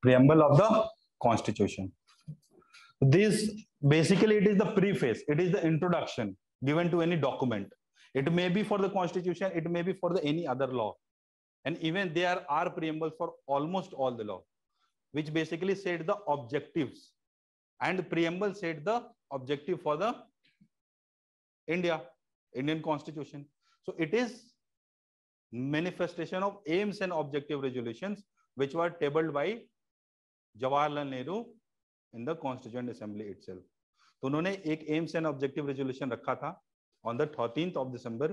Preamble of the Constitution. This basically it is the preface, it is the introduction given to any document. It may be for the Constitution, it may be for the any other law, and even there are preambles for almost all the law, which basically said the objectives, and preamble said the objective for the Indian Constitution. So it is manifestation of aims and objective resolutions which were tabled by Jawaharlal Nehru in the Constituent Assembly itself. तो उन्होंने एक AIIMS and objective resolution रखा था on the 13th of December,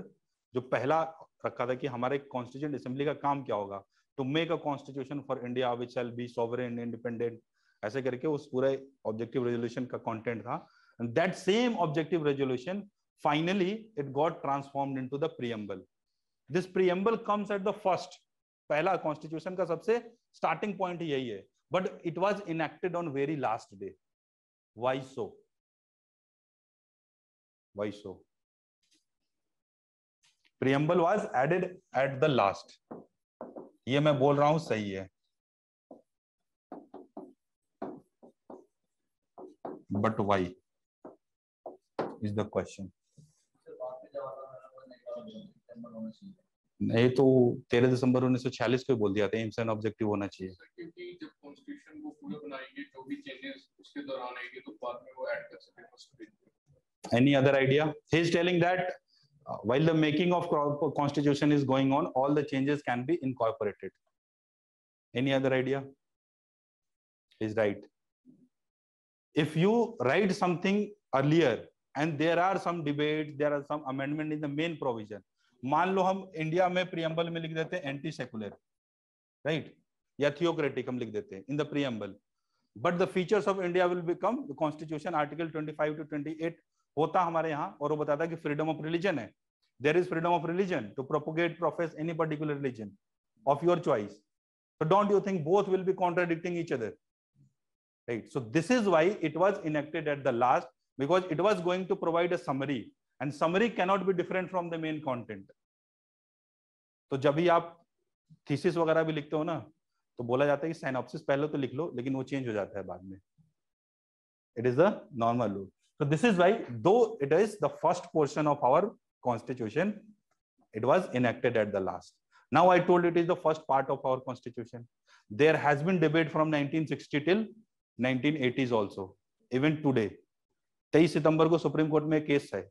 जो पहला रखा था कि हमारे कॉन्स्टिट्यूएंट असेंबली का काम क्या होगा, to make a constitution for India which shall be sovereign independent, ऐसे करके उस पूरे ऑब्जेक्टिव रेजोल्यूशन का कंटेंट था. And that same objective resolution finally it got transformed into the preamble. This preamble comes at the first, पहला constitution का सबसे starting point यही है, but it was enacted on very last day. Why so? Why so? Preamble was added at the last. ये मैं बोल रहा हूं सही है, but why is the question. नहीं तो 13 दिसंबर 1946 को बोल दिया था एम्स एंड ऑब्जेक्टिव होना चाहिए, क्योंकि जब कॉन्स्टिट्यूशन को पूरा बनाएंगे जो भी चेंजेस उसके दौरान आएंगे तो बाद में वो ऐड कर सकेंगे. Any other idea? He is telling that while the making of constitution is going on, all the changes can be incorporated. Any other idea? He's right. If you write something earlier and there are some debates, there are some amendment in the main provision, मान लो हम India में preamble में लिख देते हैं anti secular, right, या theocratic हम लिख देते हैं in the preamble, but the features of India will become constitution article 25 to 28 होता हमारे यहाँ, और वो बताता है कि फ्रीडम ऑफ रिलीजन है, there is freedom of religion to propagate profess any particular religion of your choice. So don't you think both will be contradicting each other, right? So this is why it was enacted at the last, because it was going to provide a summary, and summary cannot be different from the main content. तो जब भी आप thesis वगैरह भी लिखते हो ना, तो बोला जाता है कि साइनॉप्सिस पहले तो लिख लो, लेकिन वो चेंज हो जाता है बाद में. It is the normal rule. So this is why, though it is the first portion of our constitution, it was enacted at the last. Now I told it is the first part of our constitution. There has been debate from 1960 till 1980s also. Even today, 23 सितंबर को supreme court में case है.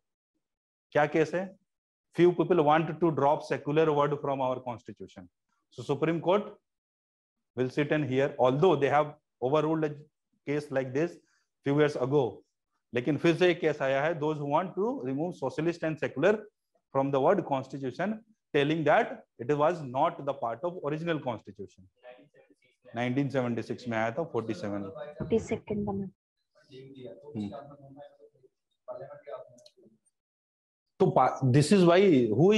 क्या case है? Few people want to drop secular word from our constitution. So Supreme Court will sit and hear, although they have overruled a case like this few years ago. लेकिन फिर से एक case आया है, those who want to remove socialist and secular from the word constitution, telling that it was not the part of original constitution. 1976 में आया था, 47. 42nd. So this is why who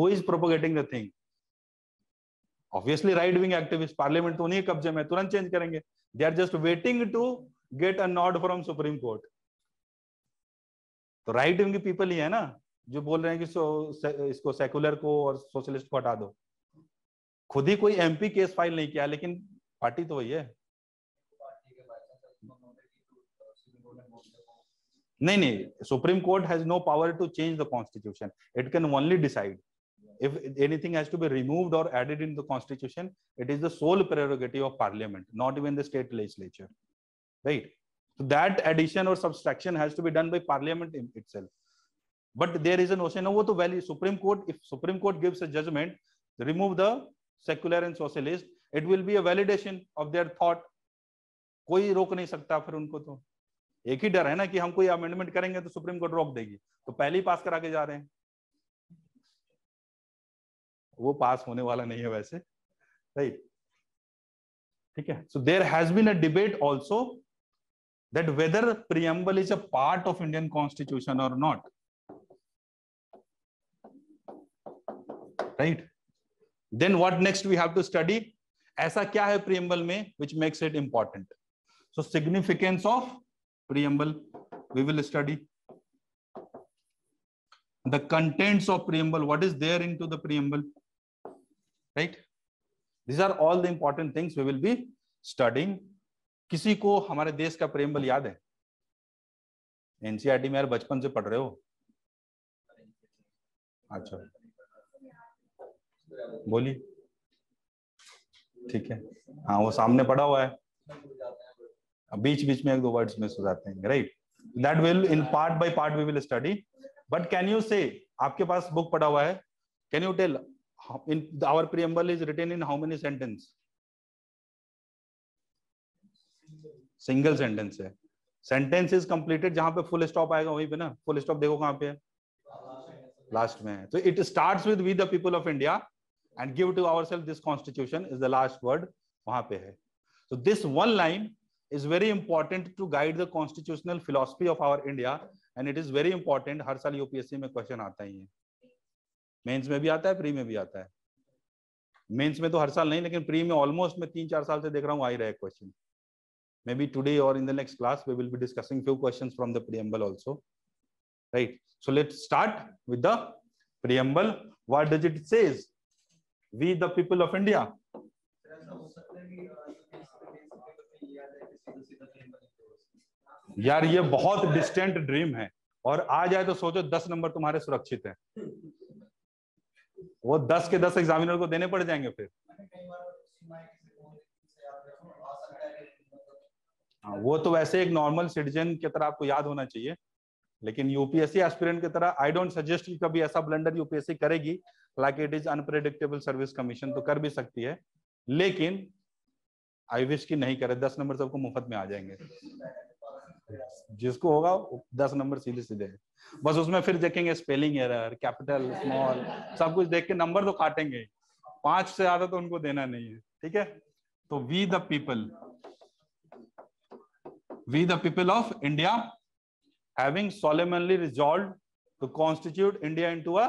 is propagating the thing? Obviously right wing activists. Parliament तो उन्हीं के कब्जे में, तुरंत change करेंगे. They are just waiting to get a nod from Supreme Court. तो राइट विंग पीपल ही है ना जो बोल रहे हैं कि इसको सेकुलर को और सोशलिस्ट को हटा दो. खुद ही कोई एमपी केस फाइल नहीं किया, लेकिन पार्टी तो वही है. नहीं, Supreme Court has no power to change the constitution. It can only decide if anything has to be removed or added in the constitution. It is the sole prerogative of parliament, not even the state legislature, right? So that addition or subtraction has to be done by parliament itself. But there is a notion of wo to value Supreme Court. If Supreme Court gives a judgment, remove the secular and socialist, it will be a validation of their thought. कोई रोक नहीं सकता फिर उनको. तो एक ही डर है ना कि हम कोई अमेंडमेंट करेंगे तो सुप्रीम कोर्ट रोक देगी, तो पहले ही पास करा के जा रहे हैं. वो पास होने वाला नहीं है वैसे, राइट? ठीक है. So there has been a debate also that whether preamble is a part of Indian constitution or not, right? Then what next we have to study? ऐसा क्या है preamble में which makes it important? So significance of preamble we will study. the contents of preamble, what is there into the preamble, right? These are all the important things we will be studying. किसी को हमारे देश का preamble याद है? NCERT में यार बचपन से पढ़ रहे हो? अच्छा, बोलिए। ठीक है, हाँ वो सामने पढ़ा हुआ है, बीच बीच में एक दो वर्ड्स मिस हो जाते हैं, right? That will in part by part we will study, but can you say, आपके पास बुक पढ़ा हुआ है, can you tell in our preamble is written in how many sentence? Single sentence है। Sentence is completed, जहां पे full stop आएगा वहीं पे ना, फुल स्टॉप देखो कहां पे है, लास्ट में है। तो it starts with we the people of India and give to ourselves this constitution is the last word, वहां पे है। So this one line is very important to guide the constitutional philosophy of our India, and it is very important. हर साल UPSC में question आता ही है, mains में भी आता है, प्री में भी आता है। मेंस में तो हर साल नहीं, लेकिन प्री में ऑलमोस्ट मैं 3-4 साल से देख रहा हूँ आ ही रहा है question. Maybe today or in the next class we will be discussing few questions from the preamble also, right? So let's start with the preamble. What does it says? We the people of India. यार ये बहुत distant dream है, और आ जाए तो सोचो 10 number तुम्हारे सुरक्षित है, वो 10 के 10 एग्जामिनर को देने पड़ जाएंगे फिर। वो तो वैसे एक नॉर्मल सिटीजन की तरह आपको याद होना चाहिए, लेकिन यूपीएससी एस्पिरेंट की तरह आई डोंट सजेस्ट कि कभी ऐसा ब्लंडर यूपीएससी करेगी, like it is unpredictable service commission, तो कर भी सकती है, लेकिन आई विश की नहीं करे। 10 नंबर सबको मुफ्त में आ जाएंगे, जिसको होगा 10 नंबर सीधे सीधे है। बस उसमें फिर देखेंगे स्पेलिंग एरर, कैपिटल स्मॉल, सब कुछ देख के नंबर तो काटेंगे, 5 से ज्यादा तो उनको देना नहीं है, ठीक है? तो we the people of India having solemnly resolved to constitute India into a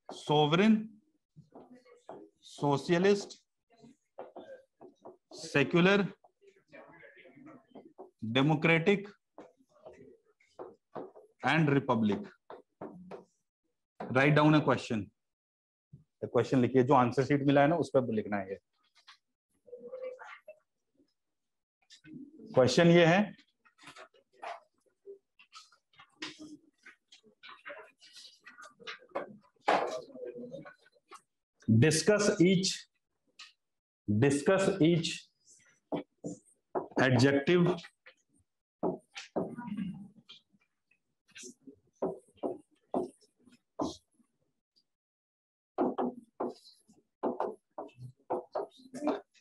sovereign, socialist, secular, democratic and republic. Write down a question. Question लिखिए, जो आंसर शीट मिला है ना उस पर लिखना है। क्वेश्चन ये है, discuss each adjective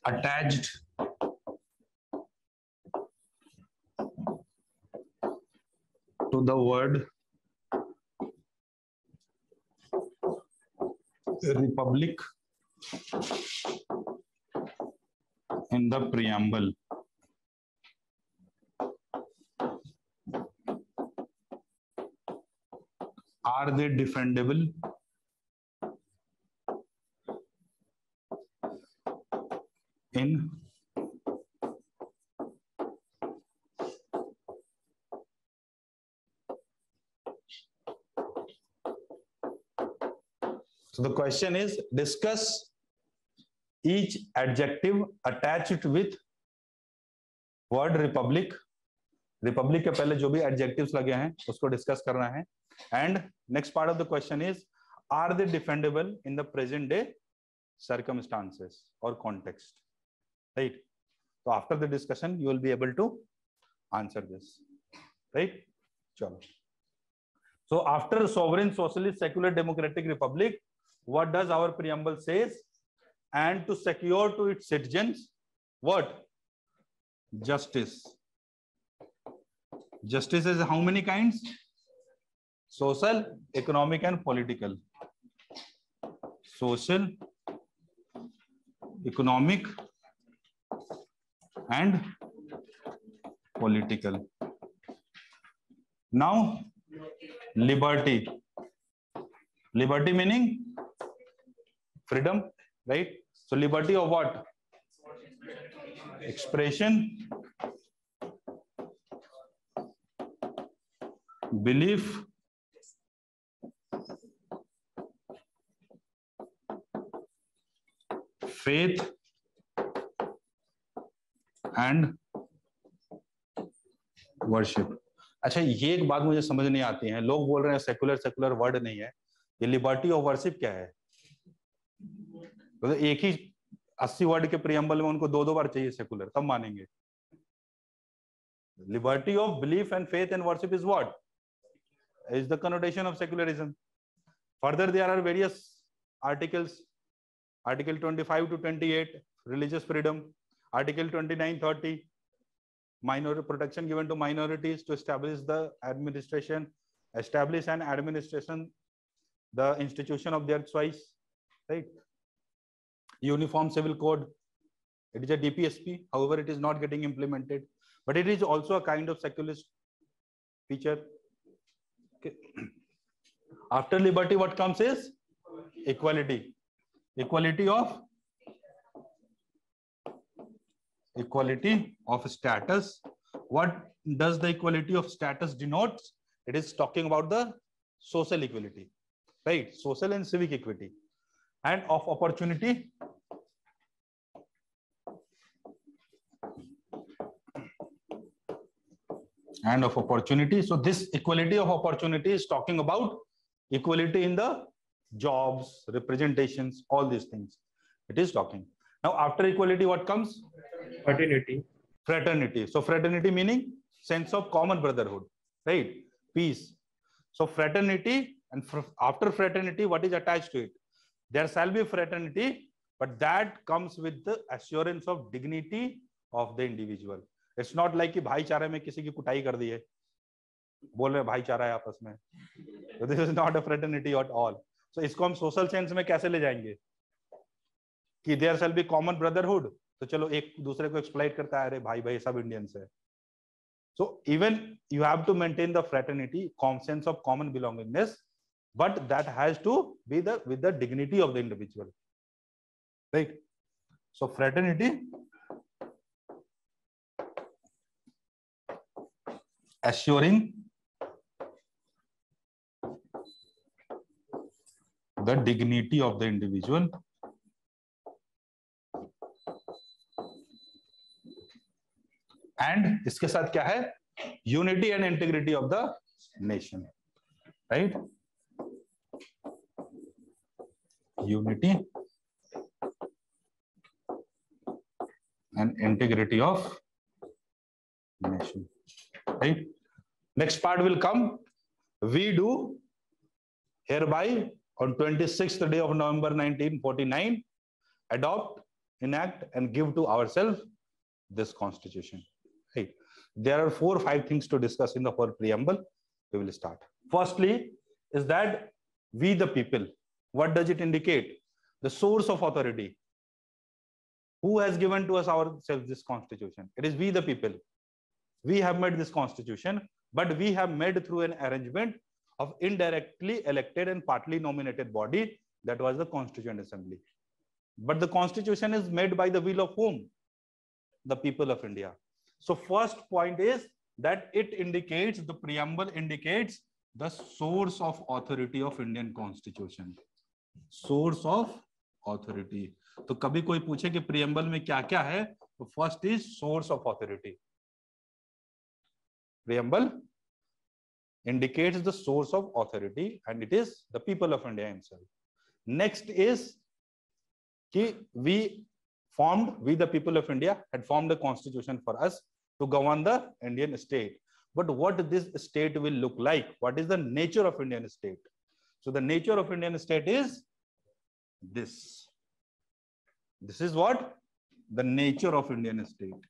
attached to the word republic in the preamble. Are they defendable? In so the question is, discuss each adjective attached with word republic. Republic के पहले जो भी एडजेक्टिव्स लगे हैं उसको डिस्कस करना है। And next part of the question is, are they defendable in the present day circumstances or context, right? So after the discussion you will be able to answer this, right? Chalo. So after sovereign, socialist, secular, democratic republic, what does our preamble says? And to secure to its citizens what? Justice. Justice is how many kinds? Social, economic and political. Social, economic and political. Now liberty. Liberty meaning freedom, right? So liberty of what? Expression, belief faith and worship. अच्छा, ये एक बात मुझे समझ नहीं आती है, लोग बोल रहे हैं सेकुलर, सेकुलर वर्ड नहीं है, ये लिबर्टी ऑफ वर्शिप क्या है? तो एक ही 80 वर्ड के प्रियम्बल में उनको दो दो बार चाहिए सेकुलर, तब मानेंगे। Liberty of belief and faith and worship is what? Is the connotation of secularism. Further there are various articles, article 25 to 28 religious freedom, article 29-30 minority protection given to minorities to establish the administration, establish an administration the institution of their choice, right? Uniform civil code, it is a DPSP, however it is not getting implemented, but it is also a kind of secularist feature. Okay. After liberty, what comes is equality. Equality of status. What does the equality of status denote? It is talking about the social equality, right? Social and civic equity, and of opportunity. And of opportunity. So this equality of opportunity is talking about equality in the jobs, representations, all these things. It is talking. Now, after equality, what comes? Fraternity. Fraternity. So fraternity meaning sense of common brotherhood, right? Peace. So fraternity, and after fraternity, what is attached to it? There shall be fraternity, but that comes with the assurance of dignity of the individual. It's not like कि भाईचारे में किसी की कुटाई कर दी है, बोल रहे भाईचारा है आपस में. So this is not a fraternity at all. So इसको हम सोशल सेंस में कैसे ले जाएंगे कि there shall be common brotherhood? तो चलो एक दूसरे को एक्सप्लॉइट करता है, अरे भाई भाई सब इंडियंस है. So even you have to maintain the fraternity, sense of common belongingness, but that has to be with the dignity of the individual, right? So fraternity assuring the dignity of the individual and इसके साथ क्या है? Unity and integrity of the nation, right? Unity and integrity of nation, right? Next part will come. We do hereby on 26th day of November 1949 adopt, enact and give to ourselves this constitution, right? There are 4 or 5 things to discuss in the whole preamble. We will start. Firstly is that we the people, what does it indicate? The source of authority. Who has given to us ourselves this constitution? It is we the people. We have made this constitution, but we have made through an arrangement of indirectly elected and partly nominated body, that was the Constituent Assembly. But the constitution is made by the will of whom? The people of India. So first point is that it indicates, the preamble indicates the source of authority of Indian Constitution. Source of authority. तो कभी कोई पूछे कि preamble में क्या क्या है, तो first is source of authority. Preamble indicates the source of authority and it is the people of India himself. Next is कि we the people of India had formed a constitution for us to govern the Indian state. But what this state will look like? What is the nature of Indian state? So the nature of Indian state is this. This is what? The nature of Indian state.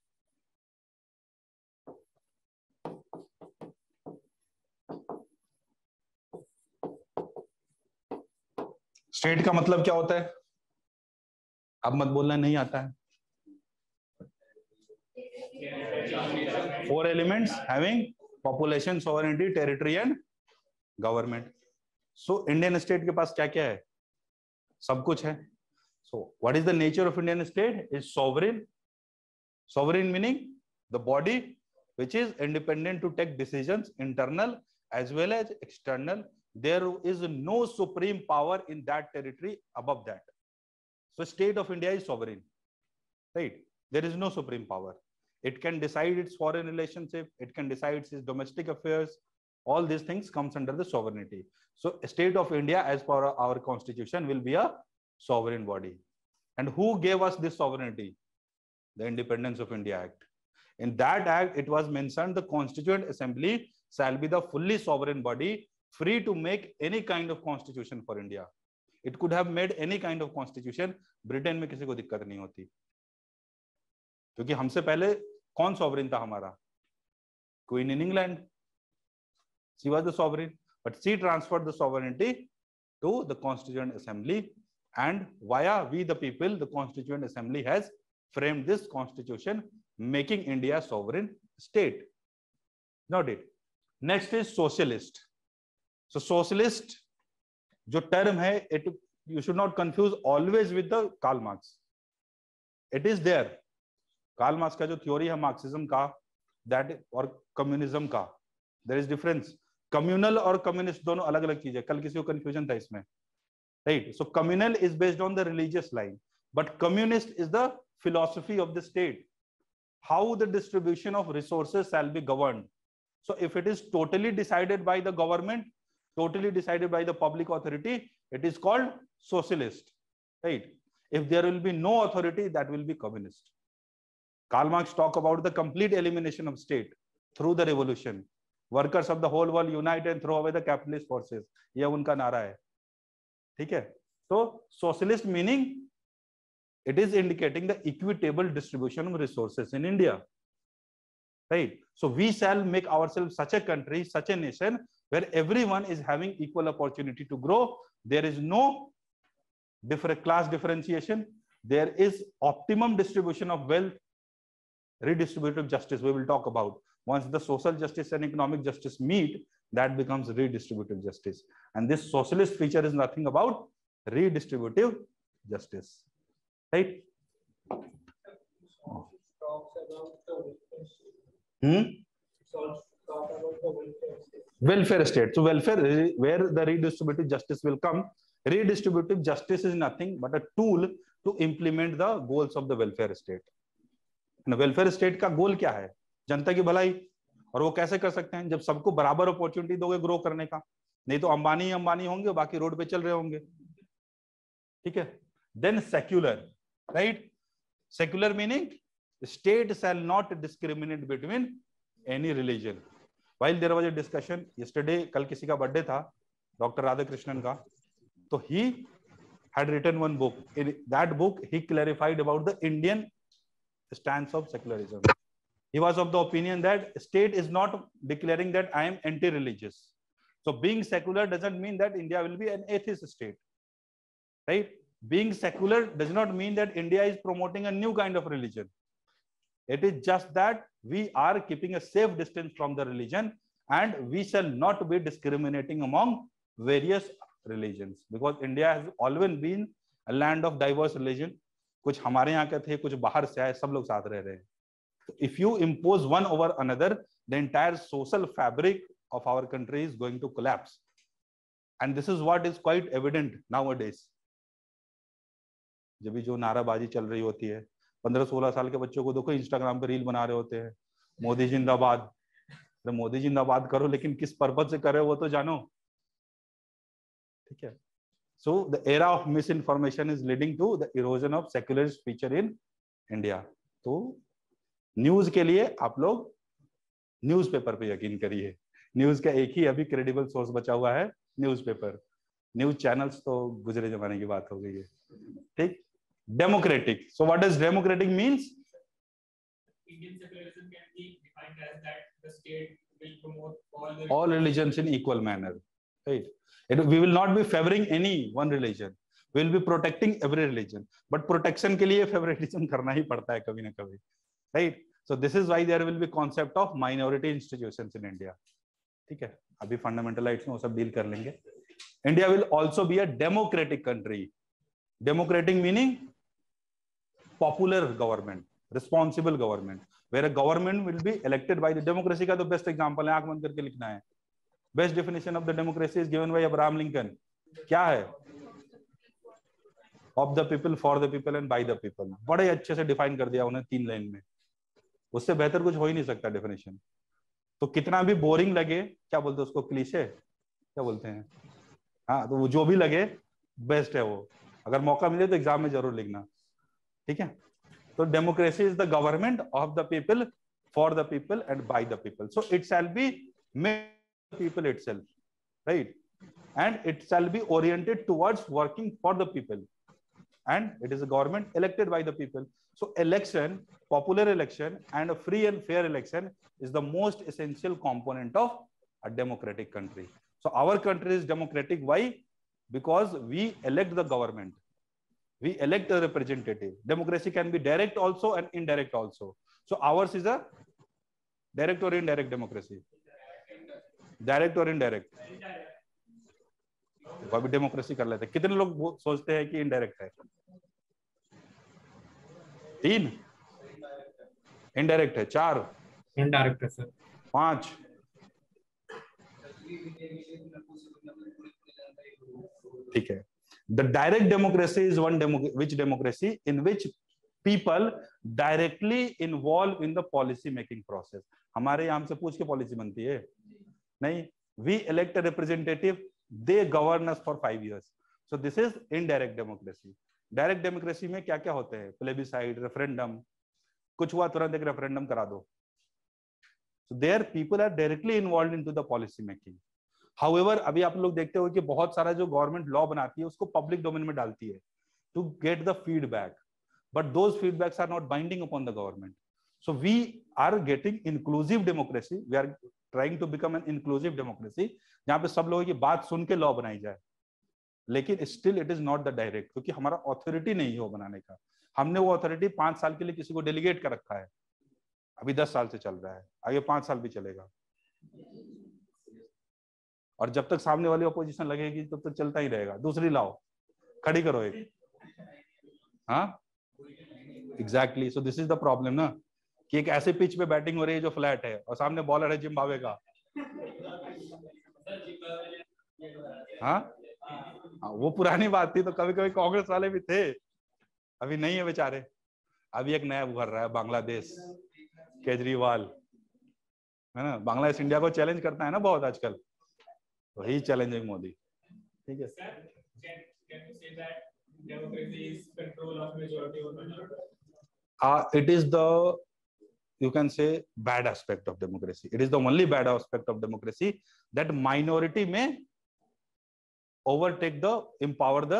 State का मतलब क्या होता है? अब मत बोलना नहीं आता है. 4 elements having population, sovereignty, territory and government. So Indian state के पास क्या क्या है? सब कुछ है. So what is the nature of Indian state? Is sovereign. Sovereign meaning the body which is independent to take decisions, internal as well as external. There is no supreme power in that territory above that. So state of India is sovereign, right? There is no supreme power. It can decide its foreign relationship. It can decide its domestic affairs. All these things comes under the sovereignty. So state of India, as per our constitution, will be a sovereign body. And who gave us this sovereignty? The Independence of India Act. In that act, it was mentioned the Constituent Assembly shall be the fully sovereign body, free to make any kind of constitution for India. It could have made any kind of constitution. Britain में किसी को दिक्कत नहीं होती, क्योंकि हमसे पहले कौन सॉवरेन था हमारा? Queen in England. She was the sovereign, but she transferred the sovereignty to the Constituent Assembly, and via we the people, the Constituent Assembly has framed this constitution, making India a sovereign state. Not it. Next is socialist. So socialist जो term है, it you should not confuse always with the Karl Marx. It is there. Karl Marx का जो theory है Marxism का, that और communism का, there is difference. Communal और communist दोनों अलग अलग चीजें. कल किसी को confusion था इसमें, right? So communal is based on the religious line, but communist is the philosophy of the state, how the distribution of resources shall be governed. So if it is totally decided by the government, totally decided by the public authority, it is called socialist, right? If there will be no authority, that will be communist. Karl Marx talk about the complete elimination of state through the revolution. Workers of the whole world unite and throw away the capitalist forces. ये उनका नारा है, ठीक है? तो socialist meaning it is indicating the equitable distribution of resources in India, right? So we shall make ourselves such a country, such a nation where everyone is having equal opportunity to grow. There is no different class differentiation. There is optimum distribution of wealth, redistributive justice we will talk about. Once the social justice and economic justice meet, that becomes redistributive justice. And this socialist feature is nothing about redistributive justice, right? Welfare state. So welfare, where the redistributive justice will come. Redistributive justice is nothing but a tool to implement the goals of the welfare state. Welfare state का गोल क्या है? जनता की भलाई. और वो कैसे कर सकते हैं? जब सबको बराबर अपॉर्चुनिटी दोगे ग्रो करने का. नहीं तो अंबानी ही अंबानी होंगे, बाकी रोड पे चल रहे होंगे, ठीक है? Then secular, right? Secular meaning state shall not discriminate between any religion. While there was a discussion yesterday, कल किसी का बर्थडे था, डॉक्टर राधाकृष्णन का, तो he had written one book. In that book he clarified about the Indian stance of secularism. He was of the opinion that state is not declaring that I am anti-religious. So being secular doesn't mean that India will be an atheist state, right? Being secular does not mean that India is promoting a new kind of religion. It is just that we are keeping a safe distance from the religion, and we shall not be discriminating among various religions, because India has always been a land of diverse religion. कुछ हमारे यहाँ के थे, कुछ बाहर से आए, सब लोग साथ रह रहे हैं. If you impose one over another, the entire social fabric of our country is going to collapse, and this is what is quite evident nowadays. जब भी जो नाराबाजी चल रही होती है, 15-16 साल के बच्चों को देखो इंस्टाग्राम पे रील बना रहे होते हैं, मोदी जिंदाबाद. तो मोदी जिंदाबाद करो, लेकिन किस पर्पज से कर रहे हो वो तो जानो, ठीक है? So the era of misinformation is leading to the erosion of secularist feature in India. तो न्यूज के लिए आप लोग न्यूज़पेपर पे यकीन करिए. न्यूज का एक ही अभी क्रेडिबल सोर्स बचा हुआ है, न्यूज़पेपर. न्यूज चैनल्स तो गुजरे जमाने की बात हो गई है, ठीक? Democratic. So what does democratic means? Indian secularism can be defined as that the state will promote all religions in equal manner, right? We will not be favoring any one religion. We will be protecting every religion. But protection के लिए favoritism करना ही पड़ता है कभी ना कभी, right? So this is why there will be concept of minority institutions in India. ठीक है? अभी fundamental rights में वो सब deal कर लेंगे. India will also be a democratic country. Democratic meaning popular government, responsible government, where a government will be elected by the democracy. का तो best example है, आंख बंद करके लिखना है. Best definition of the democracy is given by Abraham Lincoln. क्या है? Of the people, for the people and by the people. बड़े अच्छे से डिफाइन कर दिया उन्हें 3 लाइन में, उससे बेहतर कुछ हो ही नहीं सकता डेफिनेशन। तो कितना भी बोरिंग लगे, क्या बोलते हैं उसको, क्लीशे क्या बोलते हैं, हाँ, तो वो जो भी लगे बेस्ट है वो। अगर मौका मिले तो एग्जाम में जरूर लिखना, ठीक है। तो democracy is the government of the people, for the people and by the people. So it shall be made people itself, right, and it shall be oriented towards working for the people, and it is a government elected by the people. So election, popular election and a free and fair election is the most essential component of a democratic country. So our country is democratic. Why? Because we elect the government, we elect a representative. Democracy can be direct also and indirect also. So ours is a direct or indirect democracy? Direct or indirect? अभी democracy कर लेते हैं। कितने लोग सोचते हैं कि indirect है? 3 इनडायरेक्ट है, 4 इनडायरेक्ट है सर, 5 ठीक है। The direct democracy is one which democracy in which people directly involve in the policy making process. हमारे यहां से पूछ के पॉलिसी बनती है नहीं, we elect a representative, they govern us for 5 years. So this is indirect democracy. Direct democracy में क्या क्या होते हैं? प्लेबिसाइड, रेफरेंडम, कुछ हुआ तुरंत एक रेफरेंडम करा दो। So there people are directly involved into the policy making. However, अभी आप लोग देखते हो कि बहुत सारा जो गवर्नमेंट लॉ बनाती है उसको पब्लिक डोमेन में डालती है to get the feedback, but those feedbacks are not binding upon the government. So we are getting inclusive democracy. We are trying to become an inclusive democracy, जहां पे सब लोगों की बात सुन के लॉ बनाई जाए, लेकिन still it is not the direct, क्योंकि हमारा अथॉरिटी नहीं है वो बनाने का। हमने वो अथॉरिटी 5 साल के लिए किसी को डेलीगेट कर रखा है, अभी 10 साल से चल रहा है, आगे 5 साल भी चलेगा, और जब तक सामने वाली अपोजिशन लगेगी तब तक चलता ही रहेगा। दूसरी लाओ, खड़ी करो एक, हाँ exactly. So this is the problem ना, कि एक ऐसे पिच पे बैटिंग हो रही है जो फ्लैट है और सामने बॉलर है जिम्बाब्वे का, हाँ वो पुरानी बात थी। तो कभी कभी कांग्रेस वाले भी थे, अभी नहीं है बेचारे। अभी एक नया उभर रहा है बांग्लादेश, केजरीवाल, है ना, बांग्लादेश इंडिया को चैलेंज करता है ना बहुत आजकल, वही चैलेंजिंग मोदी, ठीक है। It is the, you can say, bad aspect of democracy. It is the only bad aspect of democracy that minority may overtake the empower the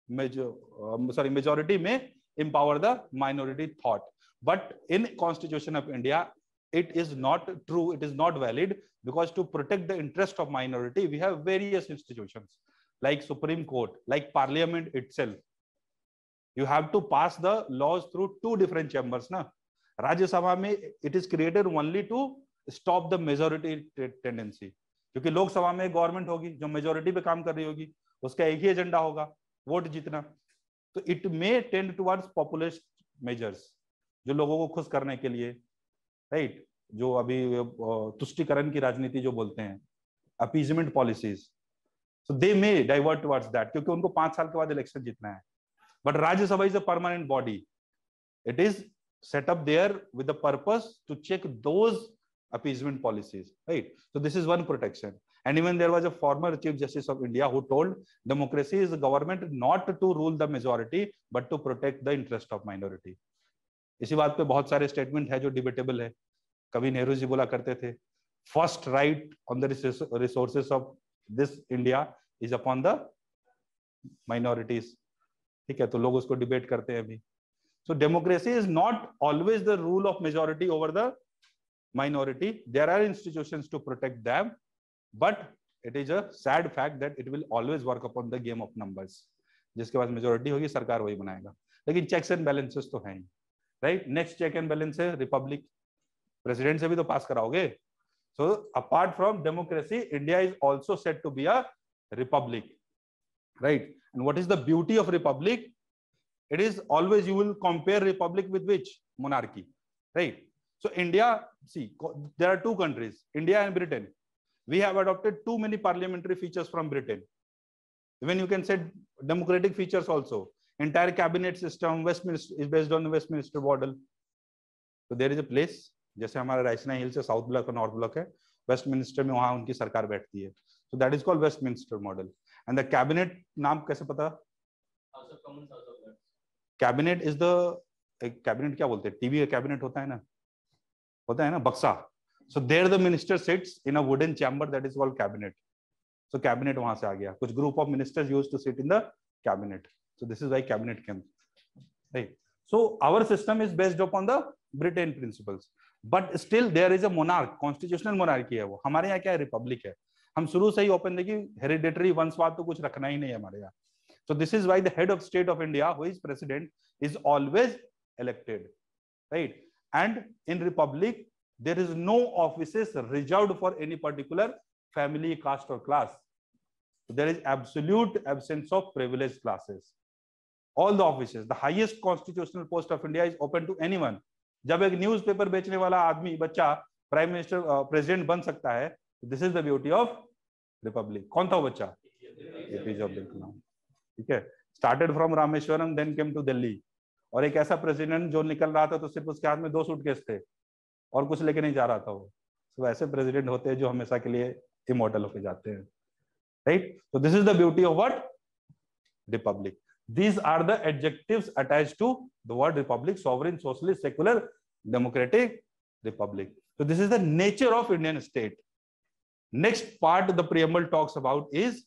majority may empower the minority thought. But in Constitution of India it is not true, it is not valid, because to protect the interest of minority we have various institutions like Supreme Court, like Parliament itself. You have to pass the laws through 2 different chambers na. Rajya Sabha mein it is created only to stop the majority tendency, क्योंकि लोकसभा में government होगी जो majority पे काम कर रही होगी, उसका एक ही एजेंडा होगा, वोट जीतना। तो it may tend towards populist measures, जो लोगों को खुश करने के लिए, राइट, जो अभी तुष्टिकरण की राजनीति जो बोलते हैं, appeasement policies, so they may divert towards that, क्योंकि उनको 5 साल के बाद इलेक्शन जीतना है। But Rajya Sabha is a permanent body, it is set up there with the purpose to check those appeasement policies, right? So this is one protection. And even there was a former Chief Justice of India who told democracy is the government not to rule the majority but to protect the interest of minority. इसी बात पे बहुत सारे statement है जो debatable है। कभी नेहरू जी बोला करते थे, first right on the resources of this India is upon the minorities, ठीक है, तो लोग उसको डिबेट करते हैं अभी। So democracy is not always the rule of majority over the minority. There are institutions to protect them, but it is a sad fact that it will always work upon the game of numbers. जिसके पास majority होगी सरकार वही बनाएगा, लेकिन checks and balances तो हैं, राइट। Next check and balance है रिपब्लिक, प्रेसिडेंट से भी तो पास कराओगे। So apart from democracy, India is also said to be a republic, right? And what is the beauty of republic? It is always, you will compare republic with which? Monarchy, right? So India, see, there are 2 countries, India and Britain. We have adopted too many parliamentary features from Britain. Even you can say democratic features also. Entire cabinet system, Westminster is based on the Westminster model. So there is a place, जैसे हमारा राइसना हिल से south block और north block है, Westminster में वहां उनकी सरकार बैठती है. So that is called Westminster model. And the cabinet नाम कैसे पता? Cabinet is the cabinet क्या बोलते हैं? टीवी का कैबिनेट होता है ना बक्सा. So there the minister sits in a wooden chamber that is called cabinet. So cabinet वहां से आ गया. कुछ group of ministers used to sit in the cabinet. So this is why cabinet came. Right. So our system is based upon the Britain principles. But still there is a monarch, constitutional monarchy है वो. हमारे यहाँ क्या है? Republic है. हम शुरू से ही ओपन देखिए, हेरिडेटरी वंशवाद तो कुछ रखना ही नहीं है हमारे यहाँ. So this is why the head of state of India, who is president, is always elected, right? And in republic, there is no offices reserved for any particular family, caste or class. So there is absolute absence of privileged classes. All the offices, the highest constitutional post of India is open to anyone. जब एक newspaper बेचने वाला आदमी बच्चा prime minister president बन सकता है, this is the beauty of republic. कौन था वो बच्चा? एपीजे अब्दुल कलाम. ठीक है. Started from Rameswaram, then came to Delhi. और एक ऐसा प्रेसिडेंट जो निकल रहा था तो सिर्फ उसके हाथ में 2 सूटकेस थे और कुछ लेके नहीं जा रहा था वो. तो ऐसे प्रेसिडेंट होते हैं जो हमेशा के लिए इमॉर्टल होके जाते हैं, right? So this is the beauty of what? Republic. These are the adjectives attached to the word republic: sovereign, socialist, secular, democratic, republic. So this is the nature of Indian state. Next part the preamble talks about is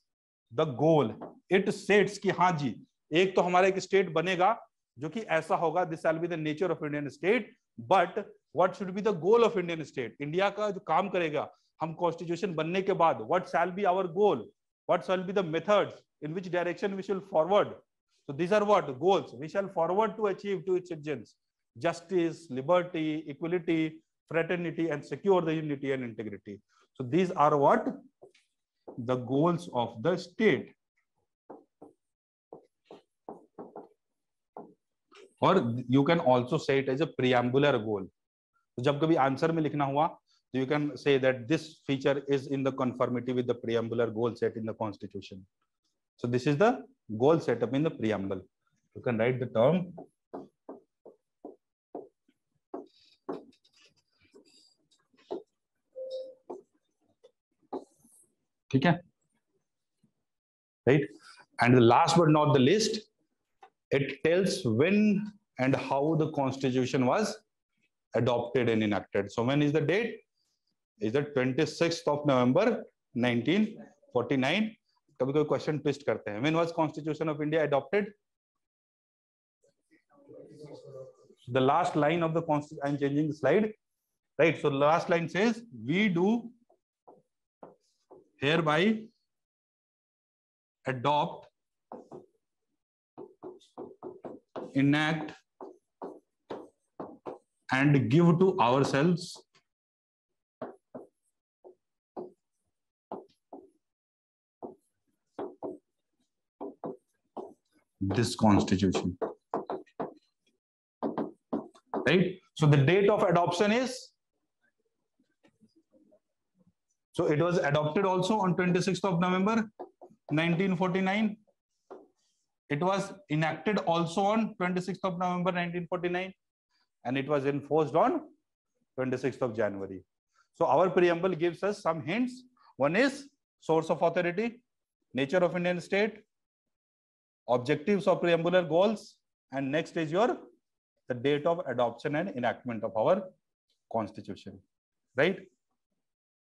the goal. It states कि हाँ जी, एक तो हमारा एक state बनेगा जो कि ऐसा होगा, this shall be the nature of Indian state. But what should be the goal of Indian state? India का जो काम करेगा हम कॉन्स्टिट्यूशन बनने के बाद, what shall be our goal? What shall be the methods? In which direction we shall forward? So these are what goals we shall forward to achieve to its citizens: justice, liberty, equality, fraternity, and secure the unity and integrity. So these are what the goals of the state. Or you can also say it as a preambular goal. So जब कभी answer में लिखना हुआ, so you can say that this feature is in the conformity with the preambular goal set in the constitution. So this is the goal set up in the preamble. You can write the term. ठीक है, right? And the last but not the least, it tells when and how the constitution was adopted and enacted. So when is the date? Is the 26th of November 1949. कभी कोई question twist करते हैं. When was Constitution of India adopted? The last line of the Constitution. I'm changing the slide. Right. So the last line says, "We do hereby adopt, enact, and give to ourselves this constitution." Right? So the date of adoption is, so it was adopted also on 26th of November 1949. It was enacted also on 26th of November 1949, and it was enforced on 26th of January. So our preamble gives us some hints. One is source of authority, nature of Indian state, objectives of preambular goals, and next is the date of adoption and enactment of our constitution, right?